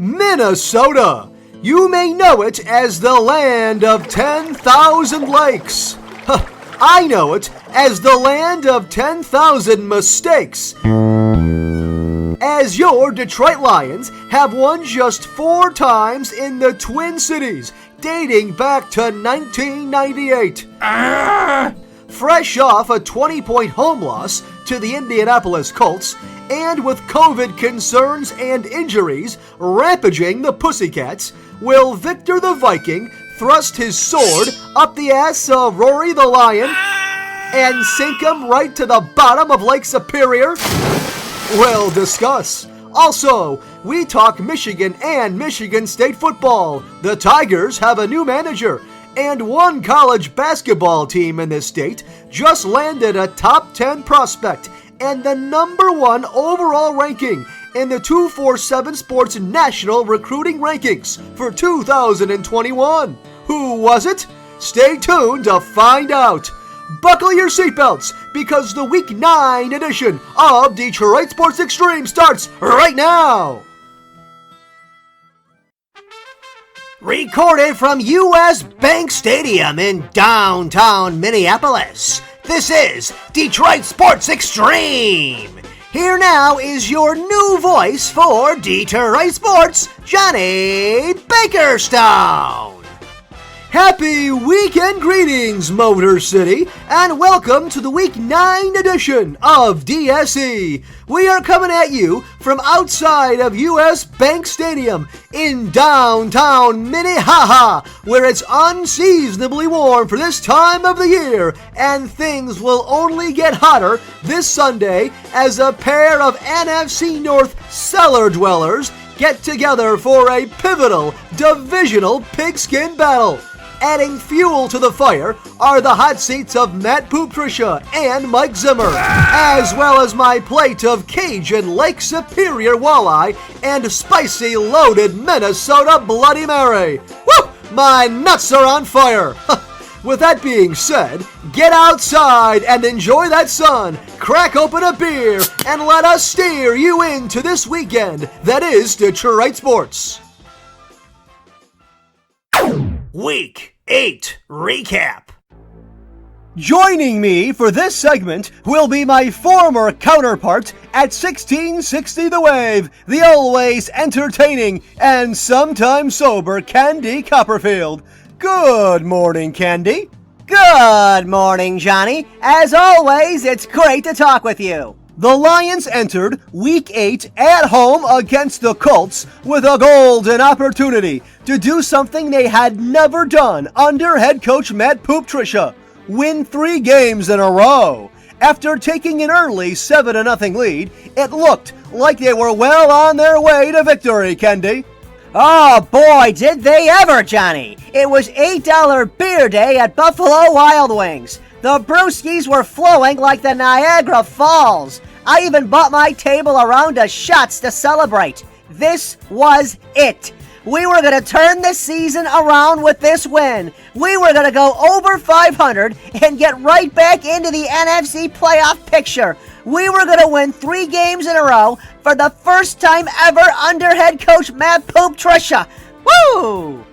Minnesota. You may know it as the land of 10,000 lakes. I know it as the land of 10,000 mistakes. As your Detroit Lions have won just 4 times in the Twin Cities, dating back to 1998. Fresh off a 20-point home loss to the Indianapolis Colts, and with COVID concerns and injuries rampaging the Pussycats, will Victor the Viking thrust his sword up the ass of Rory the Lion and sink him right to the bottom of Lake Superior? We'll discuss. Also, we talk Michigan and Michigan State football. The Tigers have a new manager, and one college basketball team in this state just landed a top 10 prospect and the number 1 overall ranking in the 247 Sports National Recruiting Rankings for 2021. Who was it? Stay tuned to find out. Buckle your seatbelts because the Week 9 edition of Detroit Sports Extreme starts right now. Recorded from U.S. Bank Stadium in downtown Minneapolis, this is Detroit Sports Extreme. Here now is your new voice for Detroit Sports, Johnny Bakerstone. Happy weekend greetings, Motor City, and welcome to the Week 9 edition of DSE. We are coming at you from outside of U.S. Bank Stadium in downtown Minnehaha, where it's unseasonably warm for this time of the year, and things will only get hotter this Sunday as a pair of NFC North cellar dwellers get together for a pivotal divisional pigskin battle. Adding fuel to the fire are the hot seats of Matt Patricia and Mike Zimmer, as well as my plate of Cajun Lake Superior walleye and spicy loaded Minnesota Bloody Mary. Woo! My nuts are on fire! With that being said, get outside and enjoy that sun, crack open a beer, and let us steer you into this weekend that is Detroit Sports. Week 8 Recap. Joining me for this segment will be my former counterpart at 1660 The Wave, the always entertaining and sometimes sober Candy Copperfield. Good morning, Candy. Good morning, Johnny. As always, it's great to talk with you. The Lions entered Week 8 at home against the Colts with a golden opportunity to do something they had never done under head coach Matt Patricia: win 3 games in a row. After taking an early 7-0 lead, it looked like they were well on their way to victory, Kendi. Oh boy, did they ever, Johnny. It was $8 beer day at Buffalo Wild Wings. The brewskis were flowing like the Niagara Falls. I even bought my table a round of shots to celebrate. This was it. We were going to turn the season around with this win. We were going to go over 500 and get right back into the NFC playoff picture. We were going to win 3 games in a row for the first time ever under head coach Matt Patricia. Woo!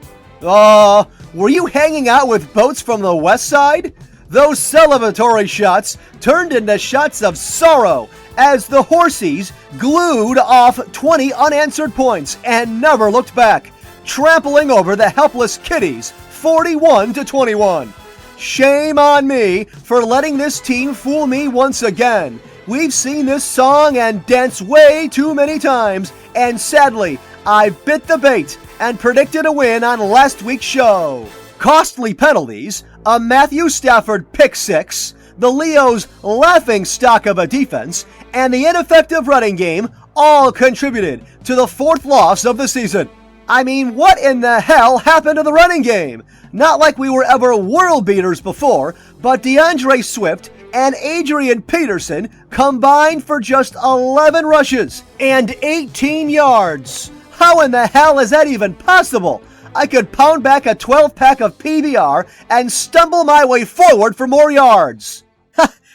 Were you hanging out with boats from the west side? Those celebratory shots turned into shots of sorrow as the Horsies glued off 20 unanswered points and never looked back, trampling over the helpless Kitties 41-21. Shame on me for letting this team fool me once again. We've seen this song and dance way too many times, and sadly, I bit the bait and predicted a win on last week's show. Costly penalties, a Matthew Stafford pick six, the Leos' laughing stock of a defense, and the ineffective running game all contributed to the 4th loss of the season. I mean, what in the hell happened to the running game? Not like we were ever world beaters before, but DeAndre Swift and Adrian Peterson combined for just 11 rushes and 18 yards. How in the hell is that even possible? I could pound back a 12-pack of PBR and stumble my way forward for more yards.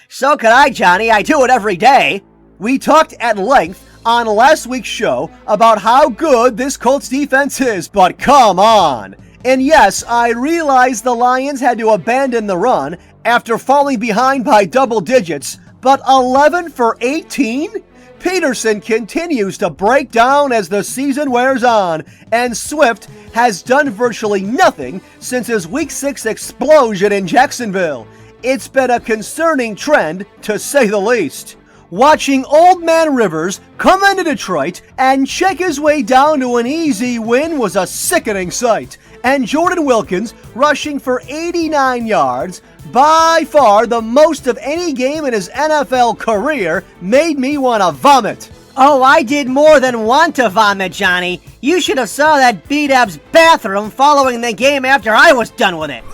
So could I, Johnny. I do it every day. We talked at length on last week's show about how good this Colts defense is, but come on. And yes, I realize the Lions had to abandon the run after falling behind by double digits, but 11 for 18? Peterson continues to break down as the season wears on, and Swift has done virtually nothing since his Week 6 explosion in Jacksonville. It's been a concerning trend, to say the least. Watching Old Man Rivers come into Detroit and check his way down to an easy win was a sickening sight, and Jordan Wilkins rushing for 89 yards, by far the most of any game in his NFL career, made me want to vomit. Oh, I did more than want to vomit, Johnny. You should have saw that B-Dub's bathroom following the game after I was done with it.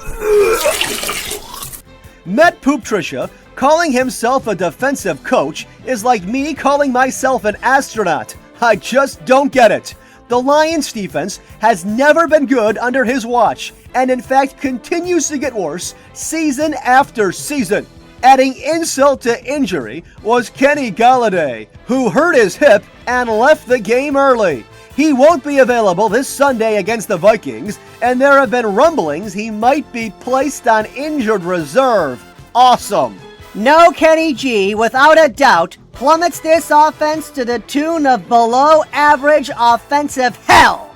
Met Poop Tricia calling himself a defensive coach is like me calling myself an astronaut. I just don't get it. The Lions defense has never been good under his watch, and in fact continues to get worse season after season. Adding insult to injury was Kenny Golladay, who hurt his hip and left the game early. He won't be available this Sunday against the Vikings, and there have been rumblings he might be placed on injured reserve. Awesome. No Kenny G, without a doubt, plummets this offense to the tune of below-average offensive hell.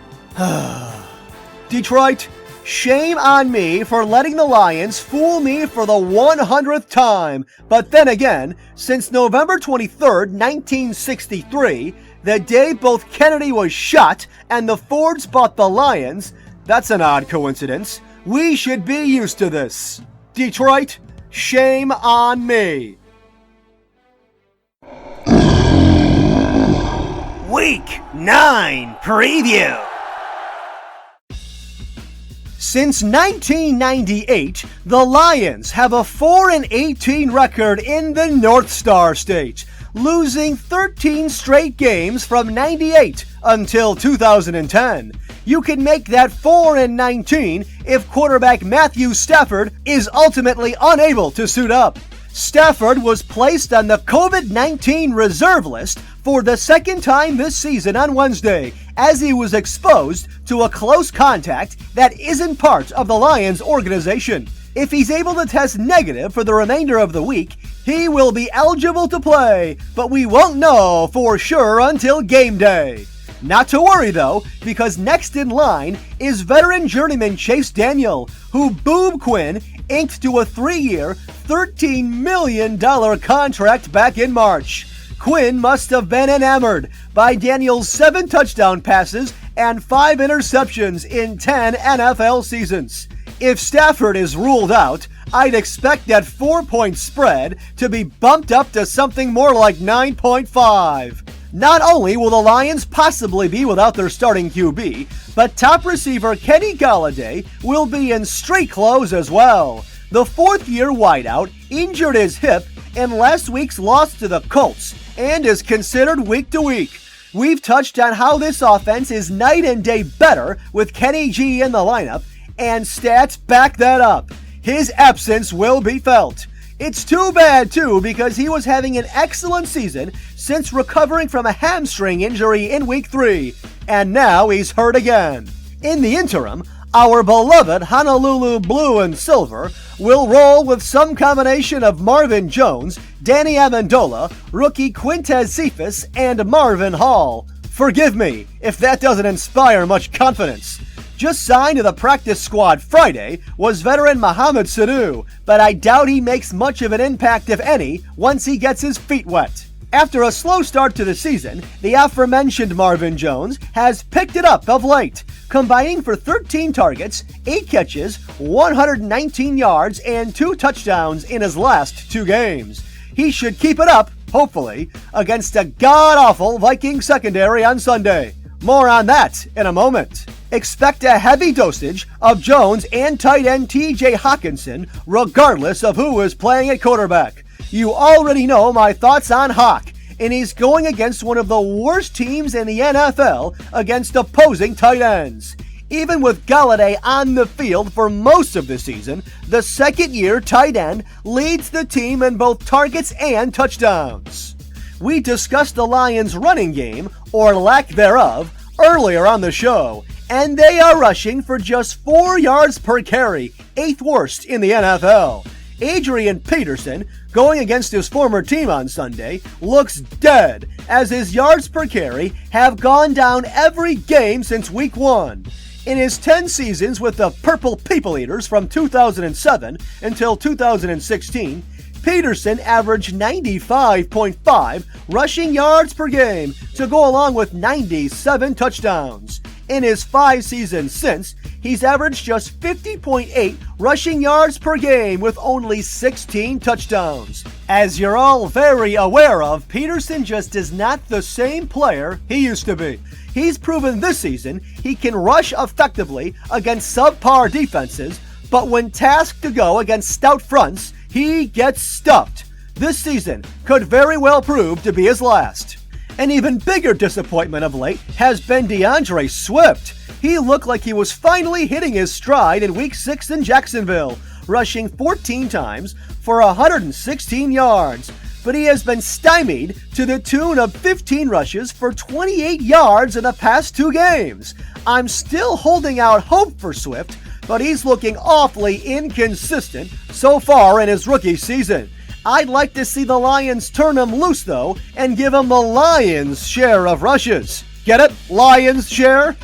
Detroit, shame on me for letting the Lions fool me for the 100th time. But then again, since November 23rd, 1963, the day both Kennedy was shot and the Fords bought the Lions, that's an odd coincidence. We should be used to this. Detroit, shame on me. Week 9 Preview. Since 1998, the Lions have a 4-18 record in the North Star State, losing 13 straight games from 98 until 2010. You can make that 4-19 if quarterback Matthew Stafford is ultimately unable to suit up. Stafford was placed on the COVID-19 reserve list for the second time this season on Wednesday, as he was exposed to a close contact that isn't part of the Lions organization. If he's able to test negative for the remainder of the week, he will be eligible to play, but we won't know for sure until game day. Not to worry though, because next in line is veteran journeyman Chase Daniel, who Boob Quinn inked to a 3-year, $13 million contract back in March. Quinn must have been enamored by Daniel's 7 touchdown passes and 5 interceptions in 10 NFL seasons. If Stafford is ruled out, I'd expect that 4-point spread to be bumped up to something more like 9.5. Not only will the Lions possibly be without their starting QB, but top receiver Kenny Golladay will be in street clothes as well. The 4th-year wideout injured his hip in last week's loss to the Colts and is considered week to week. We've touched on how this offense is night and day better with Kenny G in the lineup, and stats back that up. His absence will be felt. It's too bad, too, because he was having an excellent season since recovering from a hamstring injury in Week 3, and now he's hurt again. In the interim, our beloved Honolulu Blue and Silver will roll with some combination of Marvin Jones, Danny Amendola, rookie Quintez Cephas, and Marvin Hall. Forgive me if that doesn't inspire much confidence. Just signed to the practice squad Friday was veteran Mohamed Sanu, but I doubt he makes much of an impact, if any, once he gets his feet wet. After a slow start to the season, the aforementioned Marvin Jones has picked it up of late, combining for 13 targets, 8 catches, 119 yards, and 2 touchdowns in his last 2 games. He should keep it up, hopefully, against a god-awful Viking secondary on Sunday. More on that in a moment. Expect a heavy dosage of Jones and tight end TJ Hawkinson, regardless of who is playing at quarterback. You already know my thoughts on Hawk, and he's going against one of the worst teams in the NFL against opposing tight ends. Even with Golladay on the field for most of the season, the second-year tight end leads the team in both targets and touchdowns. We discussed the Lions' running game, or lack thereof, earlier on the show, and they are rushing for just 4 yards per carry, 8th worst in the NFL. Adrian Peterson, going against his former team on Sunday, looks dead, as his yards per carry have gone down every game since Week 1. In his 10 seasons with the Purple People Eaters from 2007 until 2016, Peterson averaged 95.5 rushing yards per game to go along with 97 touchdowns. In his 5 seasons since, he's averaged just 50.8 rushing yards per game with only 16 touchdowns. As you're all very aware of, Peterson just is not the same player he used to be. He's proven this season he can rush effectively against subpar defenses, but when tasked to go against stout fronts, he gets stuffed. This season could very well prove to be his last. An even bigger disappointment of late has been DeAndre Swift. He looked like he was finally hitting his stride in Week 6 in Jacksonville, rushing 14 times for 116 yards. But he has been stymied to the tune of 15 rushes for 28 yards in the past 2 games. I'm still holding out hope for Swift, but he's looking awfully inconsistent so far in his rookie season. I'd like to see the Lions turn him loose, though, and give him the Lions' share of rushes. Get it? Lions' share?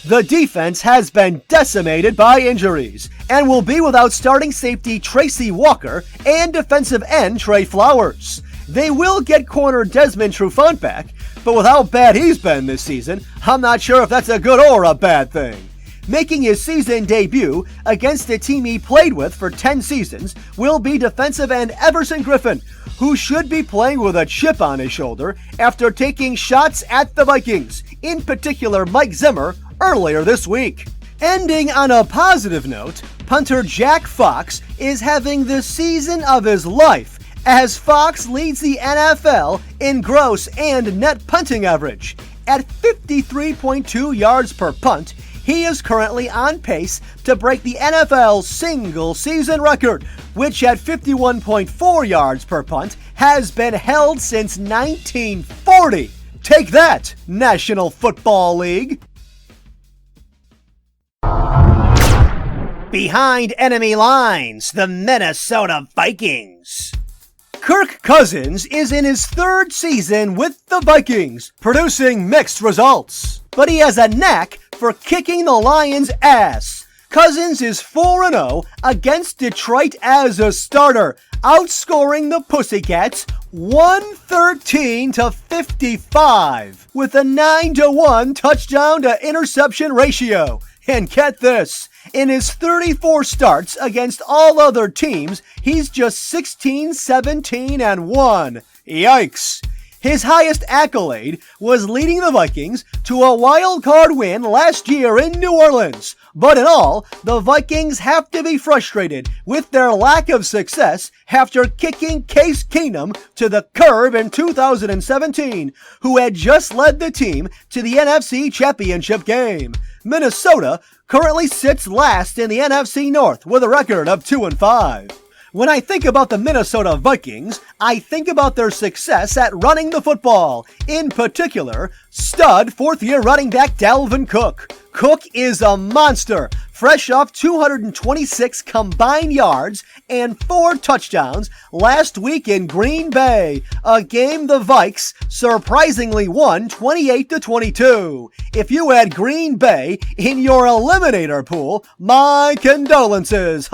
The defense has been decimated by injuries and will be without starting safety Tracy Walker and defensive end Trey Flowers. They will get corner Desmond Trufant back, but with how bad he's been this season, I'm not sure if that's a good or a bad thing. Making his season debut against the team he played with for 10 seasons will be defensive end Everson Griffin, who should be playing with a chip on his shoulder after taking shots at the Vikings, in particular Mike Zimmer, earlier this week. Ending on a positive note, punter Jack Fox is having the season of his life, as Fox leads the NFL in gross and net punting average. At 53.2 yards per punt, he is currently on pace to break the NFL's single-season record, which at 51.4 yards per punt has been held since 1940. Take that, National Football League! Behind enemy lines, the Minnesota Vikings. Kirk Cousins is in his 3rd season with the Vikings, producing mixed results. But he has a knack for kicking the Lions' ass. Cousins is 4-0 against Detroit as a starter, outscoring the Pussycats 113-55 with a 9-1 touchdown to interception ratio. And get this, in his 34 starts against all other teams, he's just 16-17-1. Yikes! His highest accolade was leading the Vikings to a wild card win last year in New Orleans. But in all, the Vikings have to be frustrated with their lack of success after kicking Case Keenum to the curb in 2017, who had just led the team to the NFC Championship game. Minnesota currently sits last in the NFC North with a record of 2-5. When I think about the Minnesota Vikings, I think about their success at running the football. In particular, stud 4th-year running back Dalvin Cook. Cook is a monster, fresh off 226 combined yards and 4 touchdowns last week in Green Bay, a game the Vikes surprisingly won 28-22. If you had Green Bay in your eliminator pool, my condolences.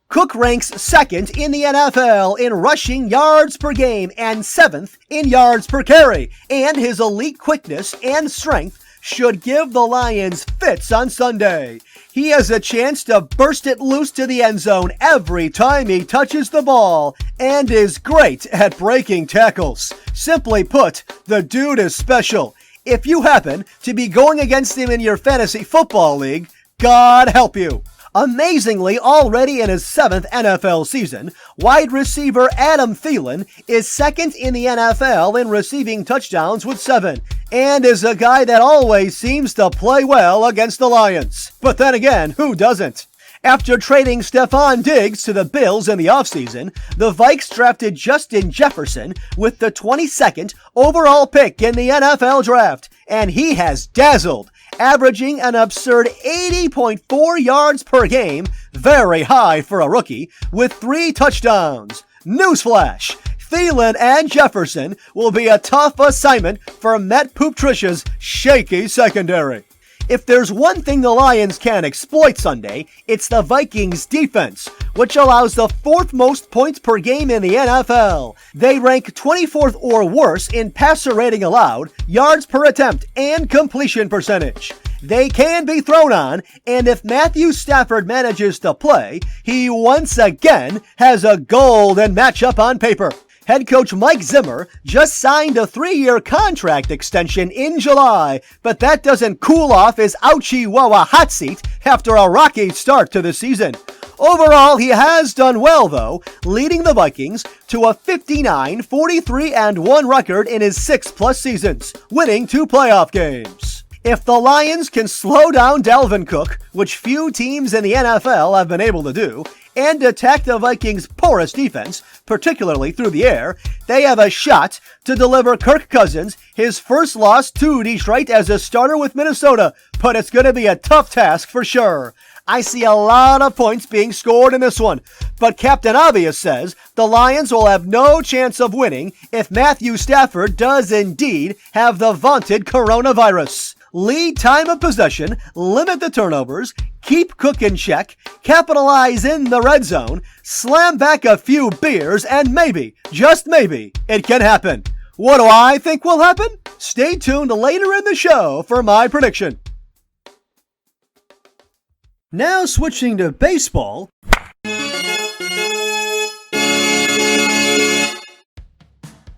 Cook ranks 2nd in the NFL in rushing yards per game and 7th in yards per carry, and his elite quickness and strength should give the Lions fits on Sunday. He has a chance to burst it loose to the end zone every time he touches the ball, and is great at breaking tackles. Simply put, the dude is special. If you happen to be going against him in your fantasy football league, God help you. Amazingly, already in his 7th NFL season, wide receiver Adam Thielen is 2nd in the NFL in receiving touchdowns with 7, and is a guy that always seems to play well against the Lions. But then again, who doesn't? After trading Stephon Diggs to the Bills in the offseason, the Vikes drafted Justin Jefferson with the 22nd overall pick in the NFL draft, and he has dazzled, averaging an absurd 80.4 yards per game, very high for a rookie, with 3 touchdowns. Newsflash! Thielen and Jefferson will be a tough assignment for Matt Patricia's shaky secondary. If there's one thing the Lions can exploit Sunday, it's the Vikings defense, which allows the 4th most points per game in the NFL. They rank 24th or worse in passer rating allowed, yards per attempt, and completion percentage. They can be thrown on, and if Matthew Stafford manages to play, he once again has a golden matchup on paper. Head coach Mike Zimmer just signed a 3-year contract extension in July, but that doesn't cool off his ouchie-wawa hot seat after a rocky start to the season. Overall, he has done well, though, leading the Vikings to a 59-43-1 record in his 6+ seasons, winning 2 playoff games. If the Lions can slow down Dalvin Cook, which few teams in the NFL have been able to do, and attack the Vikings' porous defense, particularly through the air, they have a shot to deliver Kirk Cousins his first loss to Detroit as a starter with Minnesota, but it's going to be a tough task for sure. I see a lot of points being scored in this one, but Captain Obvious says the Lions will have no chance of winning if Matthew Stafford does indeed have the vaunted coronavirus. Lead time of possession, limit the turnovers, keep Cook in check, capitalize in the red zone, slam back a few beers, and maybe, just maybe, it can happen. What do I think will happen? Stay tuned later in the show for my prediction. Now switching to baseball.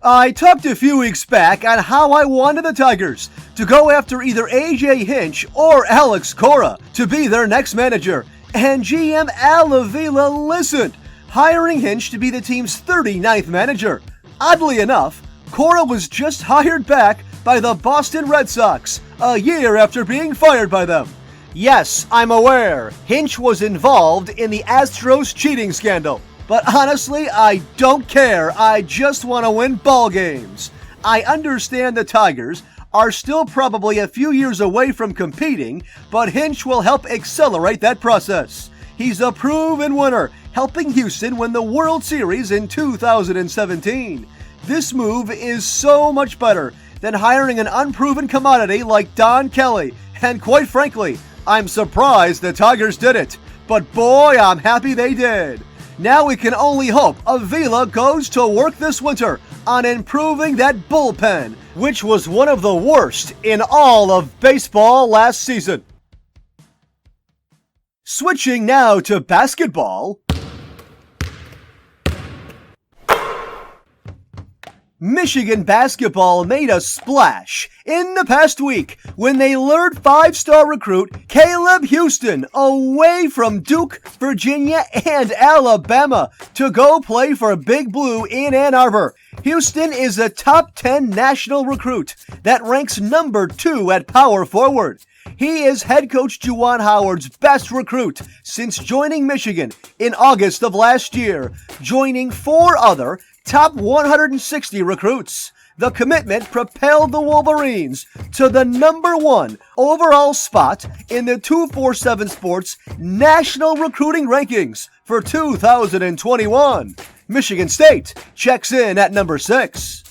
I talked a few weeks back on how I wanted the Tigers to go after either A.J. Hinch or Alex Cora to be their next manager, and GM Al Avila listened, hiring Hinch to be the team's 39th manager. Oddly enough, Cora was just hired back by the Boston Red Sox a year after being fired by them. Yes, I'm aware, Hinch was involved in the Astros cheating scandal. But honestly, I don't care. I just want to win ball games. I understand the Tigers are still probably a few years away from competing, but Hinch will help accelerate that process. He's a proven winner, helping Houston win the World Series in 2017. This move is so much better than hiring an unproven commodity like Don Kelly, and quite frankly, I'm surprised the Tigers did it. But boy, I'm happy they did. Now we can only hope Avila goes to work this winter on improving that bullpen, which was one of the worst in all of baseball last season. Switching now to basketball. Michigan basketball made a splash in the past week when they lured 5-star recruit Caleb Houston away from Duke, Virginia, and Alabama to go play for Big Blue in Ann Arbor. Houston is a top 10 national recruit that ranks number 2 at power forward. He is head coach Juwan Howard's best recruit since joining Michigan in August of last year, joining 4 other top 160 recruits. The commitment propelled the Wolverines to the number 1 overall spot in the 247 Sports National Recruiting Rankings for 2021. Michigan State checks in at number 6.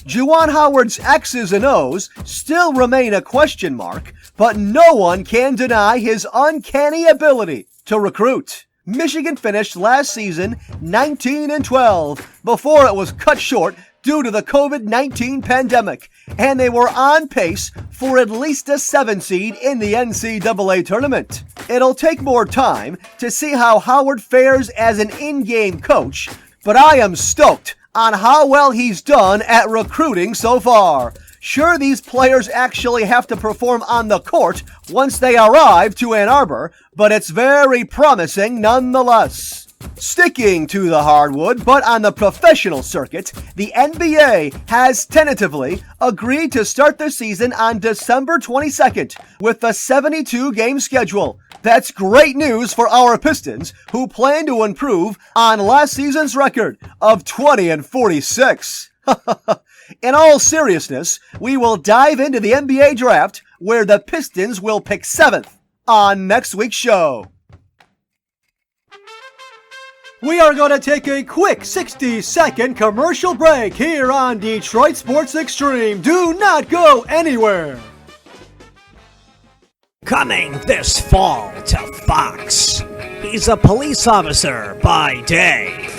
Juwan Howard's X's and O's still remain a question mark, but no one can deny his uncanny ability to recruit. Michigan finished last season 19-12 before it was cut short due to the COVID-19 pandemic, and they were on pace for at least a 7 seed in the NCAA tournament. It'll take more time to see how Howard fares as an in-game coach, but I am stoked on how well he's done at recruiting so far. Sure, these players actually have to perform on the court once they arrive to Ann Arbor, but it's very promising nonetheless. Sticking to the hardwood, but on the professional circuit, the NBA has tentatively agreed to start the season on December 22nd with a 72-game schedule. That's great news for our Pistons, who plan to improve on last season's record of 20-46. In all seriousness, we will dive into the NBA draft, where the Pistons will pick 7th on next week's show. We are going to take a quick 60-second commercial break here on Detroit Sports Extreme. Do not go anywhere. Coming this fall to Fox. He's a police officer by day.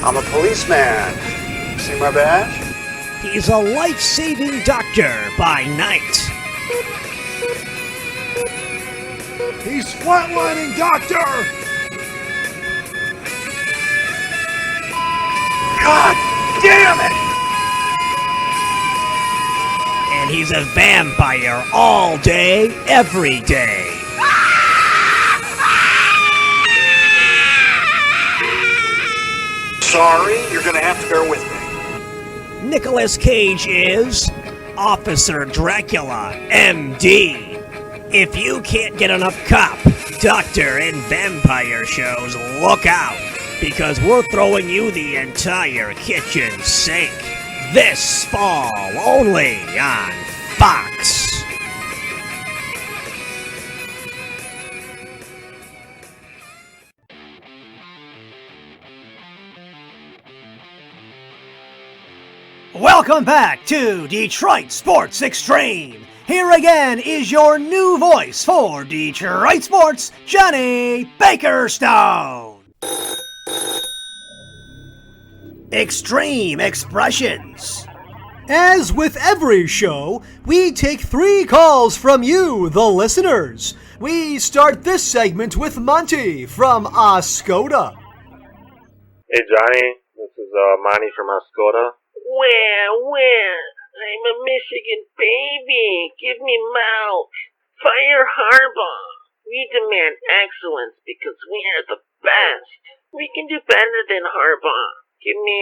I'm a policeman. See my badge? He's a life-saving doctor by night. He's flatlining, doctor! God damn it! And he's a vampire all day, every day. Sorry, you're gonna have to bear with me. Nicolas Cage is Officer Dracula, MD. If you can't get enough cop, doctor, and vampire shows, look out, because we're throwing you the entire kitchen sink. This fall, only on Fox. Welcome back to Detroit Sports Extreme. Here again is your new voice for Detroit Sports, Johnny Bakerstone. Extreme Expressions. As with every show, we take 3 calls from you, the listeners. We start this segment with Monty from Oscoda. Hey Johnny, this is Monty from Oscoda. Where? I'm a Michigan baby. Give me milk. Fire Harbaugh. We demand excellence because we are the best. We can do better than Harbaugh. Give me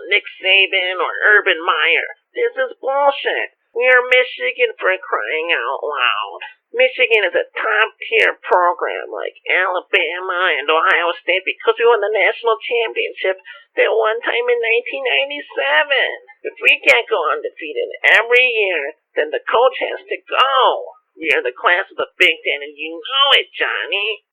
Nick Saban or Urban Meyer. This is bullshit. We are Michigan for crying out loud. Michigan is a top-tier program like Alabama and Ohio State because we won the national championship that one time in 1997. If we can't go undefeated every year, then the coach has to go. We are the class of the Big Ten, and you know it, Johnny.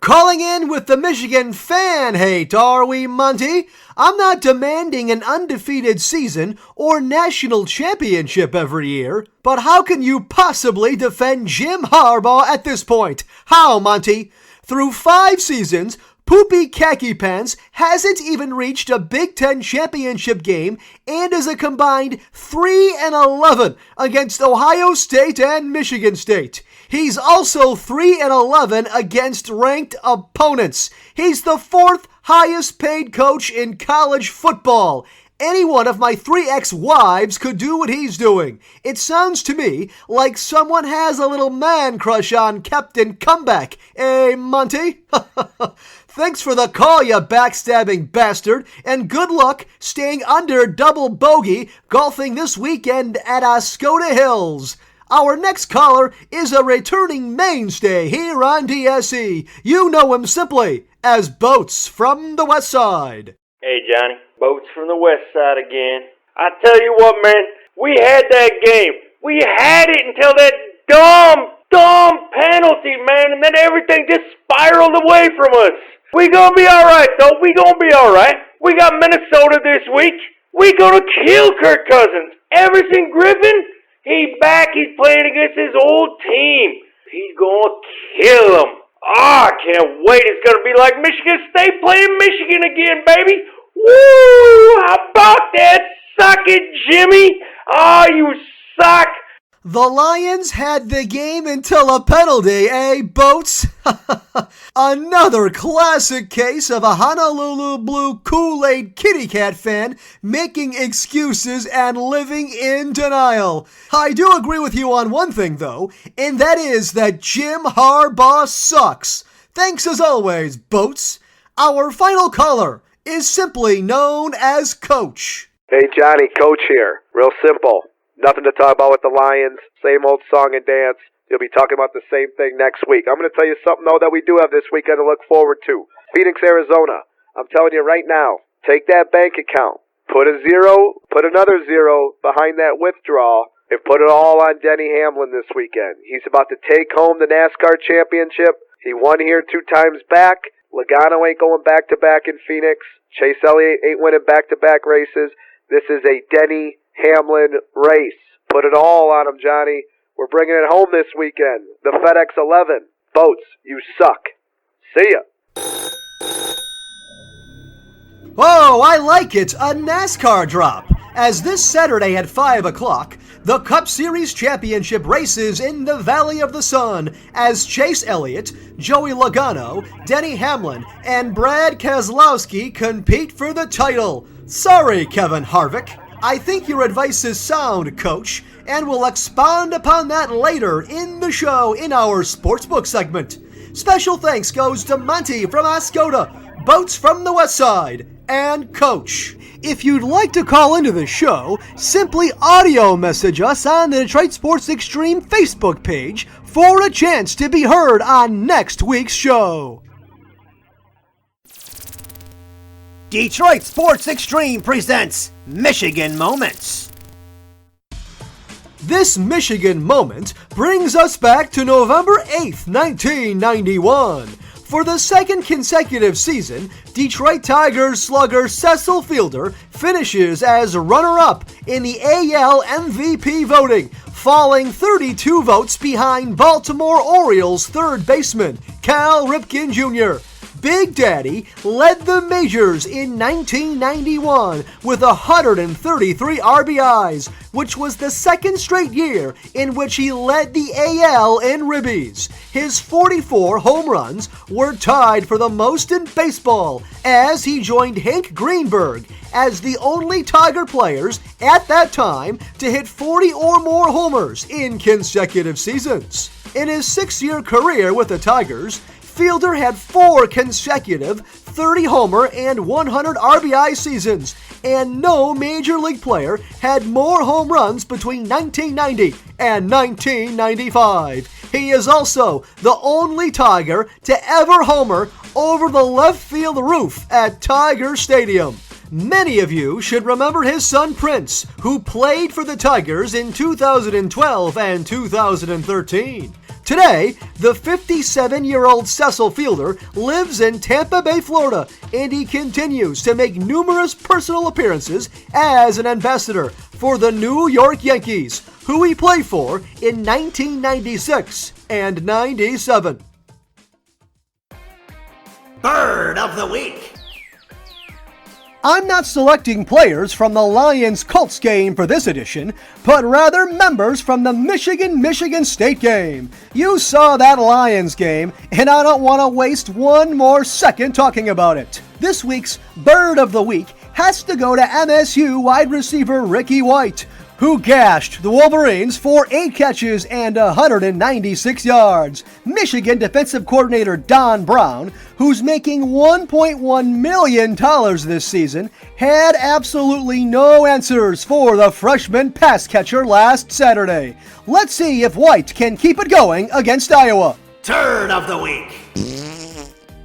Calling in with the Michigan fan hate, are we, Monty? I'm not demanding an undefeated season or national championship every year, but how can you possibly defend Jim Harbaugh at this point? How, Monty? Through 5 seasons, Poopy Khaki Pants hasn't even reached a Big Ten championship game and is a combined 3-11 against Ohio State and Michigan State. He's also 3-11 against ranked opponents. He's the 4th highest paid coach in college football. Any one of my 3 ex-wives could do what he's doing. It sounds to me like someone has a little man crush on Captain Comeback. Eh, Monty? Thanks for the call, you backstabbing bastard, and good luck staying under double bogey golfing this weekend at Oscoda Hills. Our next caller is a returning mainstay here on DSE. You know him simply as Boats from the West Side. Hey Johnny, Boats from the West Side again. I tell you what, man, we had that game. We had it until that dumb penalty, man, and then everything just spiraled away from us. We gonna be alright, though. We gonna be alright. We got Minnesota this week. We gonna kill Kirk Cousins. Everson Griffin, he's back. He's playing against his old team. He's gonna kill him. I can't wait. It's gonna be like Michigan State playing Michigan again, baby. Woo! How about that? Suck it, Jimmy. You suck. The Lions had the game until a penalty, eh, Boats? Another classic case of a Honolulu Blue Kool-Aid kitty cat fan making excuses and living in denial. I do agree with you on one thing, though, and that is that Jim Harbaugh sucks. Thanks as always, Boats. Our final caller is simply known as Coach. Hey, Johnny, Coach here. Real simple. Nothing to talk about with the Lions. Same old song and dance. You'll be talking about the same thing next week. I'm going to tell you something, though, that we do have this weekend to look forward to. Phoenix, Arizona. I'm telling you right now, take that bank account, put a zero, put another zero behind that withdrawal, and put it all on Denny Hamlin this weekend. He's about to take home the NASCAR championship. He won here 2 times back. Logano ain't going back-to-back in Phoenix. Chase Elliott ain't winning back-to-back races. This is a Denny Hamlin race. Put it all on him, Johnny. We're bringing it home this weekend. The FedEx 11. Boats, you suck. See ya. Oh, I like it. A NASCAR drop. As this Saturday at 5 o'clock, the Cup Series Championship races in the Valley of the Sun as Chase Elliott, Joey Logano, Denny Hamlin, and Brad Keselowski compete for the title. Sorry, Kevin Harvick. I think your advice is sound, Coach, and we'll expound upon that later in the show in our Sportsbook segment. Special thanks goes to Monty from Ascota, Boats from the West Side, and Coach. If you'd like to call into the show, simply audio message us on the Detroit Sports Extreme Facebook page for a chance to be heard on next week's show. Detroit Sports Extreme presents Michigan Moments. This Michigan moment brings us back to November 8th, 1991. For the second consecutive season, Detroit Tigers slugger Cecil Fielder finishes as runner-up in the AL MVP voting, falling 32 votes behind Baltimore Orioles third baseman Cal Ripken Jr. Big Daddy led the majors in 1991 with 133 RBIs, which was the second straight year in which he led the AL in ribbies. His 44 home runs were tied for the most in baseball as he joined Hank Greenberg as the only Tiger players at that time to hit 40 or more homers in consecutive seasons. In his 6-year career with the Tigers, Fielder had 4 consecutive 30-homer and 100 RBI seasons, and no major league player had more home runs between 1990 and 1995. He is also the only Tiger to ever homer over the left field roof at Tiger Stadium. Many of you should remember his son Prince, who played for the Tigers in 2012 and 2013. Today, the 57-year-old Cecil Fielder lives in Tampa Bay, Florida, and he continues to make numerous personal appearances as an ambassador for the New York Yankees, who he played for in 1996 and 97. Bird of the Week. I'm not selecting players from the Lions-Colts game for this edition, but rather members from the Michigan State game. You saw that Lions game, and I don't want to waste one more second talking about it. This week's Bird of the Week has to go to MSU wide receiver Ricky White, who gashed the Wolverines for 8 catches and 196 yards. Michigan defensive coordinator Don Brown, who's making $1.1 million this season, had absolutely no answers for the freshman pass catcher last Saturday. Let's see if White can keep it going against Iowa. Turd of the Week.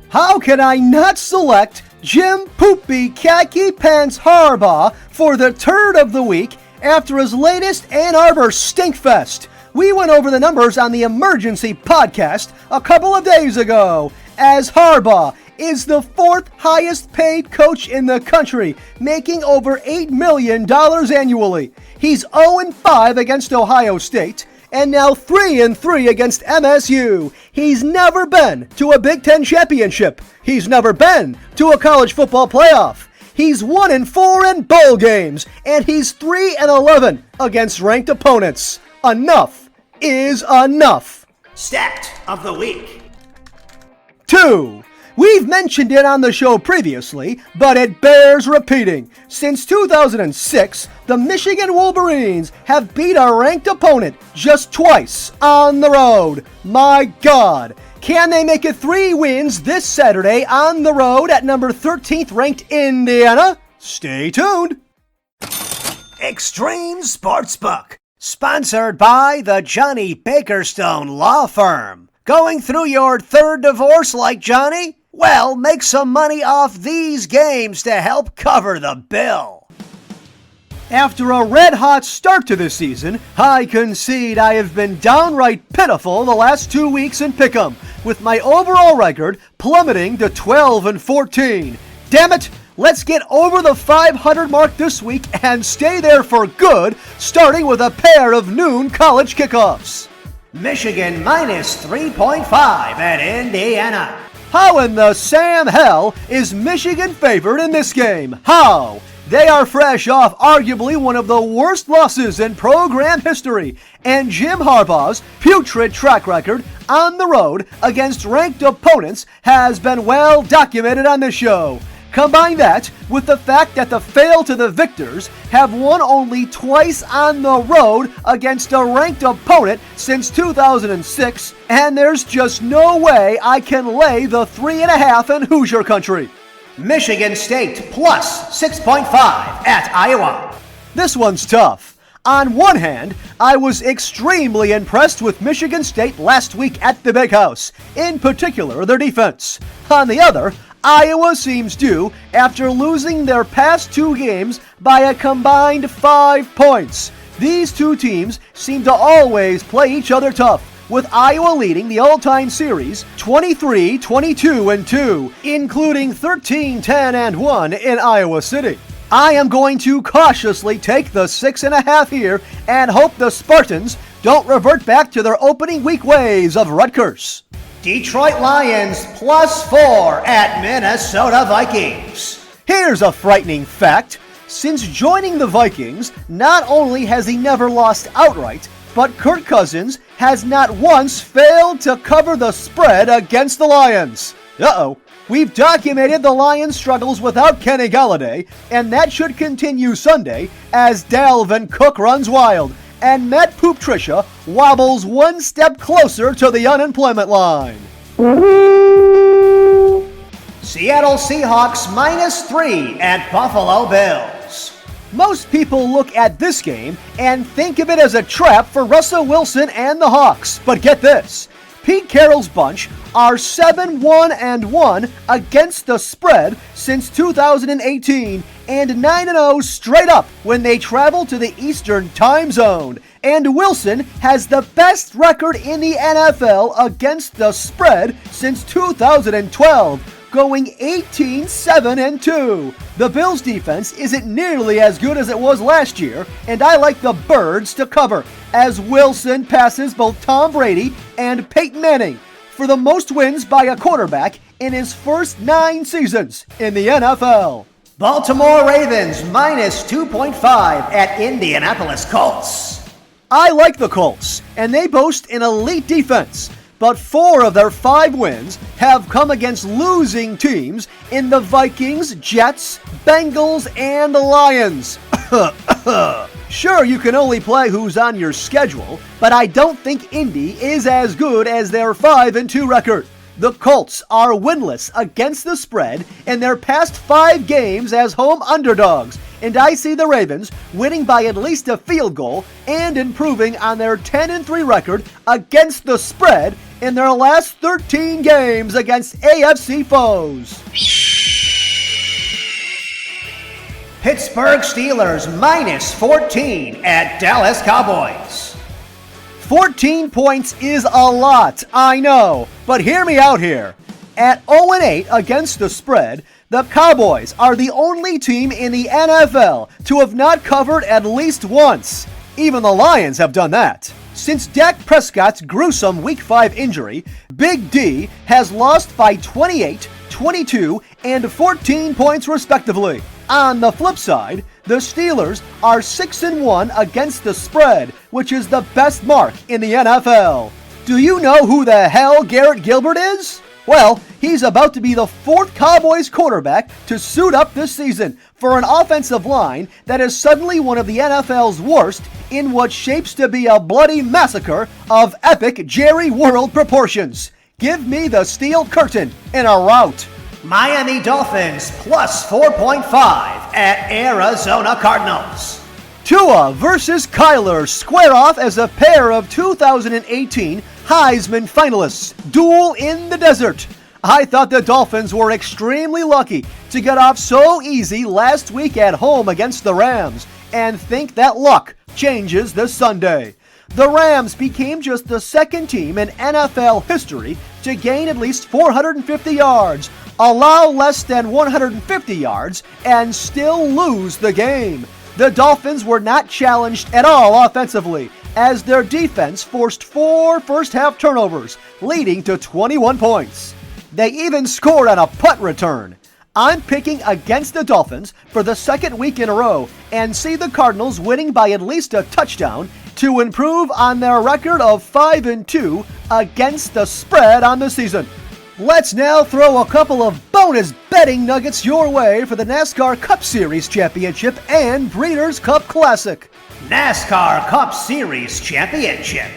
How can I not select Jim Poopy Khaki Pants Harbaugh for the Turd of the Week after his latest Ann Arbor Stinkfest? We went over the numbers on the Emergency podcast a couple of days ago, as Harbaugh is the 4th highest paid coach in the country, making over $8 million annually. He's 0-5 against Ohio State, and now 3-3 against MSU. He's never been to a Big Ten championship. He's never been to a college football playoff. He's 1-4 in bowl games, and he's 3-11 against ranked opponents. Enough is enough. Stat of the week. 2. We've mentioned it on the show previously, but it bears repeating. Since 2006, the Michigan Wolverines have beat a ranked opponent just twice on the road. My God! Can they make it 3 wins this Saturday on the road at number 13th ranked Indiana? Stay tuned. Extreme Sportsbook. Sponsored by the Johnny Bakerstone Law Firm. Going through your 3rd divorce like Johnny? Well, make some money off these games to help cover the bill. After a red-hot start to this season, I concede I have been downright pitiful the last 2 weeks in Pick'em, with my overall record plummeting to 12-14. Damn it! Let's get over the 500 mark this week and stay there for good, starting with a pair of noon college kickoffs. Michigan minus 3.5 at Indiana. How in the Sam hell is Michigan favored in this game? How? They are fresh off arguably one of the worst losses in program history, and Jim Harbaugh's putrid track record on the road against ranked opponents has been well documented on this show. Combine that with the fact that the fail to the victors have won only twice on the road against a ranked opponent since 2006, and there's just no way I can lay the 3.5 in Hoosier country. Michigan State plus 6.5 at Iowa. This one's tough. On one hand, I was extremely impressed with Michigan State last week at the Big House, in particular their defense. On the other, Iowa seems due after losing their past 2 games by a combined 5 points. These 2 teams seem to always play each other tough, with Iowa leading the all-time series 23-22-2, including 13-10-1 in Iowa City. I am going to cautiously take the 6.5 here and hope the Spartans don't revert back to their opening week ways of Rutgers. Detroit Lions plus 4 at Minnesota Vikings. Here's a frightening fact. Since joining the Vikings, not only has he never lost outright, but Kirk Cousins has not once failed to cover the spread against the Lions. Uh-oh. We've documented the Lions' struggles without Kenny Golladay, and that should continue Sunday as Dalvin Cook runs wild and Matt Patricia wobbles one step closer to the unemployment line. Seattle Seahawks minus 3 at Buffalo Bills. Most people look at this game and think of it as a trap for Russell Wilson and the Hawks, but get this. Pete Carroll's bunch are 7-1-1 against the spread since 2018 and 9-0 straight up when they travel to the Eastern Time Zone. And Wilson has the best record in the NFL against the spread since 2012, going 18-7-2. The Bills' defense isn't nearly as good as it was last year, and I like the Birds to cover, as Wilson passes both Tom Brady and Peyton Manning for the most wins by a quarterback in his first 9 seasons in the NFL. Baltimore Ravens minus 2.5 at Indianapolis Colts. I like the Colts, and they boast an elite defense, but 4 of their 5 wins have come against losing teams in the Vikings, Jets, Bengals, and Lions. Sure, you can only play who's on your schedule, but I don't think Indy is as good as their 5-2 record. The Colts are winless against the spread in their past 5 games as home underdogs, and I see the Ravens winning by at least a field goal and improving on their 10-3 record against the spread in their last 13 games against AFC foes. Pittsburgh Steelers minus 14 at Dallas Cowboys. 14 points is a lot, I know, but hear me out here. At 0-8 against the spread, the Cowboys are the only team in the NFL to have not covered at least once. Even the Lions have done that. Since Dak Prescott's gruesome Week 5 injury, Big D has lost by 28, 22, and 14 points respectively. On the flip side, The Steelers are 6-1 against the spread, which is the best mark in the NFL. Do you know who the hell Garrett Gilbert is? Well, he's about to be the fourth Cowboys quarterback to suit up this season for an offensive line that is suddenly one of the NFL's worst in what shapes to be a bloody massacre of epic Jerry World proportions. Give me the steel curtain in a rout. Miami Dolphins plus 4.5 at Arizona Cardinals. Tua versus Kyler square off as a pair of 2018 Heisman finalists. Duel in the desert. I thought the Dolphins were extremely lucky to get off so easy last week at home against the Rams, and think that luck changes this Sunday. The Rams became just the second team in NFL history to gain at least 450 yards, allow less than 150 yards, and still lose the game. The Dolphins were not challenged at all offensively, as their defense forced 4 first-half turnovers, leading to 21 points. They even scored on a punt return. I'm picking against the Dolphins for the second week in a row and see the Cardinals winning by at least a touchdown to improve on their record of 5-2 against the spread on the season. Let's now throw a couple of bonus betting nuggets your way for the NASCAR Cup Series Championship and Breeders' Cup Classic. NASCAR Cup Series Championship.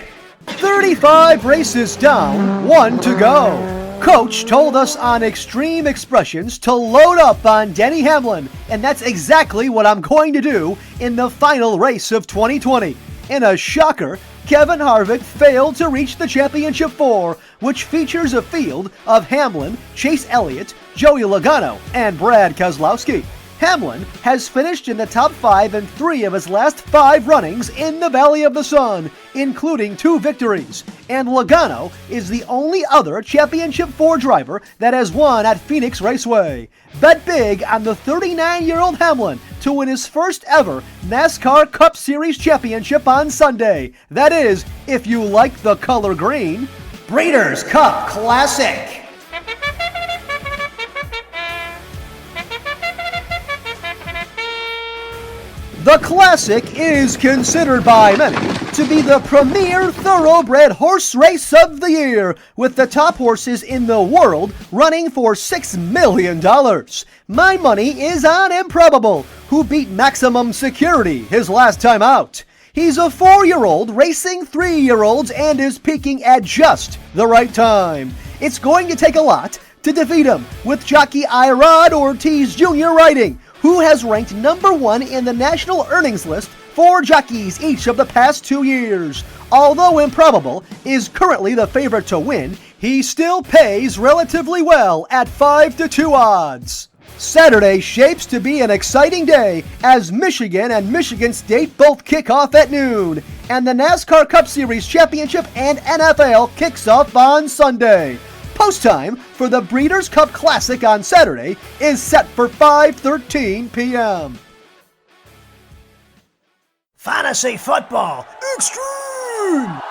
35 races down, 1 to go. Coach told us on Extreme Expressions to load up on Denny Hamlin, and that's exactly what I'm going to do in the final race of 2020. In a shocker, Kevin Harvick failed to reach the Championship 4, which features a field of Hamlin, Chase Elliott, Joey Logano, and Brad Keselowski. Hamlin has finished in the top 5 in 3 of his last 5 runnings in the Valley of the Sun, including 2 victories, and Logano is the only other Championship 4 driver that has won at Phoenix Raceway. Bet big on the 39-year-old Hamlin to win his first ever NASCAR Cup Series Championship on Sunday. That is, if you like the color green. Breeders' Cup Classic. The Classic is considered by many to be the premier thoroughbred horse race of the year, with the top horses in the world running for $6 million. My money is on Improbable, who beat Maximum Security his last time out. He's a 4-year-old racing 3-year-olds and is peaking at just the right time. It's going to take a lot to defeat him, with jockey Irod Ortiz Jr. riding, who has ranked number 1 in the national earnings list for jockeys each of the past 2 years. Although Improbable is currently the favorite to win, he still pays relatively well at 5-2 odds. Saturday shapes to be an exciting day as Michigan and Michigan State both kick off at noon, and the NASCAR Cup Series Championship and NFL kicks off on Sunday. Post time for the Breeders' Cup Classic on Saturday is set for 5:13 p.m. Fantasy Football Extreme!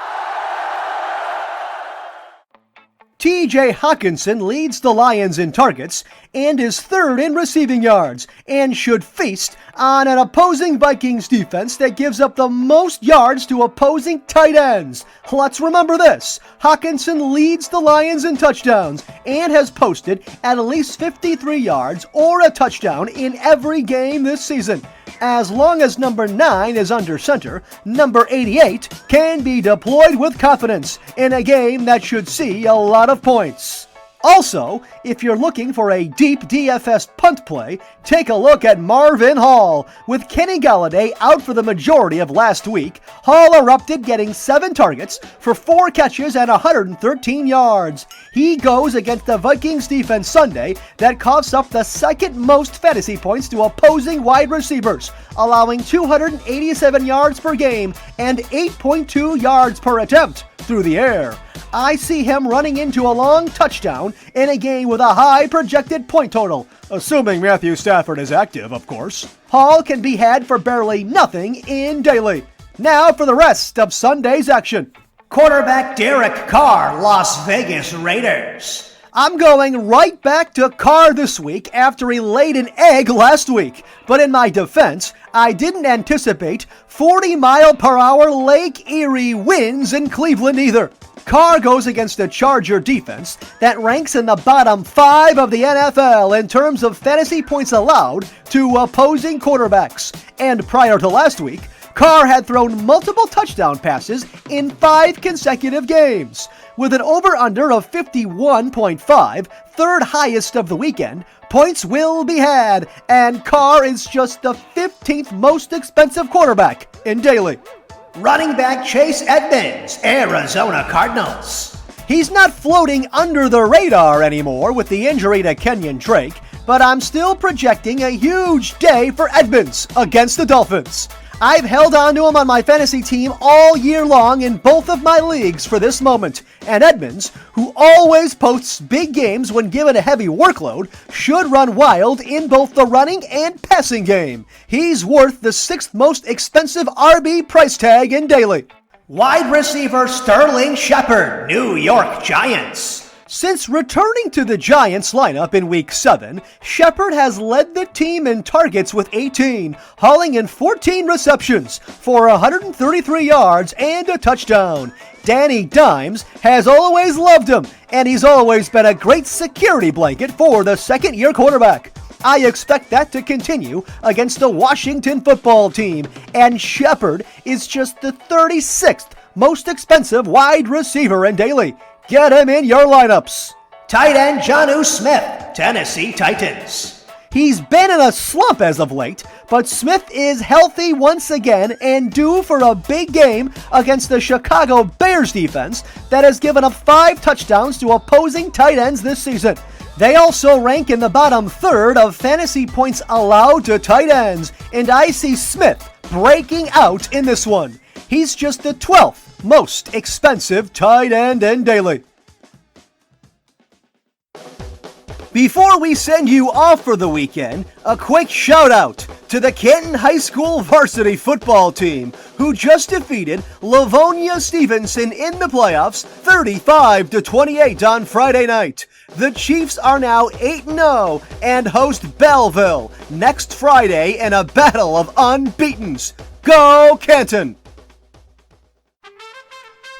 T.J. Hawkinson leads the Lions in targets and is 3rd in receiving yards, and should feast on an opposing Vikings defense that gives up the most yards to opposing tight ends. Let's remember this: Hawkinson leads the Lions in touchdowns and has posted at least 53 yards or a touchdown in every game this season. As long as number 9 is under center, number 88 can be deployed with confidence in a game that should see a lot of points. Also, if you're looking for a deep DFS punt play, take a look at Marvin Hall. With Kenny Golladay out for the majority of last week, Hall erupted, getting 7 targets for 4 catches and 113 yards. He goes against the Vikings defense Sunday that coughs up the second most fantasy points to opposing wide receivers, allowing 287 yards per game and 8.2 yards per attempt through the air. I see him running into a long touchdown in a game with a high projected point total, assuming Matthew Stafford is active, of course. Hall can be had for barely nothing in daily. Now for the rest of Sunday's action. Quarterback Derek Carr, Las Vegas Raiders. I'm going right back to Carr this week after he laid an egg last week. But in my defense, I didn't anticipate 40-mile-per-hour Lake Erie winds in Cleveland either. Carr goes against a Charger defense that ranks in the bottom 5 of the NFL in terms of fantasy points allowed to opposing quarterbacks. And prior to last week, Carr had thrown multiple touchdown passes in 5 consecutive games. With an over-under of 51.5, third highest of the weekend, points will be had, and Carr is just the 15th most expensive quarterback in daily. Running back Chase Edmonds, Arizona Cardinals. He's not floating under the radar anymore with the injury to Kenyon Drake, but I'm still projecting a huge day for Edmonds against the Dolphins. I've held on to him on my fantasy team all year long in both of my leagues for this moment, and Edmonds, who always posts big games when given a heavy workload, should run wild in both the running and passing game. He's worth the 6th most expensive RB price tag in daily. Wide receiver Sterling Shepard, New York Giants. Since returning to the Giants lineup in Week 7, Shepard has led the team in targets with 18, hauling in 14 receptions for 133 yards and a touchdown. Danny Dimes has always loved him, and he's always been a great security blanket for the second-year quarterback. I expect that to continue against the Washington football team, and Shepard is just the 36th most expensive wide receiver in daily. Get him in your lineups. Tight end Jonnu Smith, Tennessee Titans. He's been in a slump as of late, but Smith is healthy once again and due for a big game against the Chicago Bears defense that has given up 5 touchdowns to opposing tight ends this season. They also rank in the bottom 3rd of fantasy points allowed to tight ends, and I see Smith breaking out in this one. He's just the 12th most expensive tight end in daily. Before we send you off for the weekend, a quick shout out to the Canton High School varsity football team who just defeated Livonia Stevenson in the playoffs 35-28 on Friday night. The Chiefs are now 8-0 and host Belleville next Friday in a battle of unbeatens. Go Canton!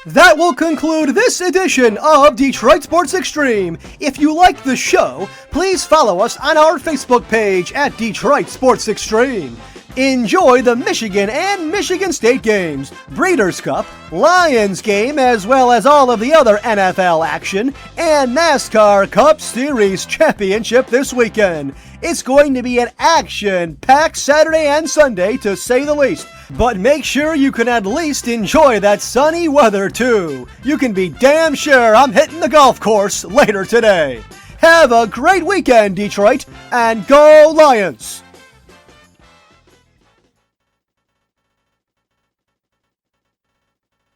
That will conclude this edition of Detroit Sports Extreme. If you like the show, please follow us on our Facebook page at Detroit Sports Extreme. Enjoy the Michigan and Michigan State games, Breeders' Cup, Lions game, as well as all of the other NFL action, and NASCAR Cup Series Championship this weekend. It's going to be an action-packed Saturday and Sunday, to say the least. But make sure you can at least enjoy that sunny weather, too. You can be damn sure I'm hitting the golf course later today. Have a great weekend, Detroit, and go Lions!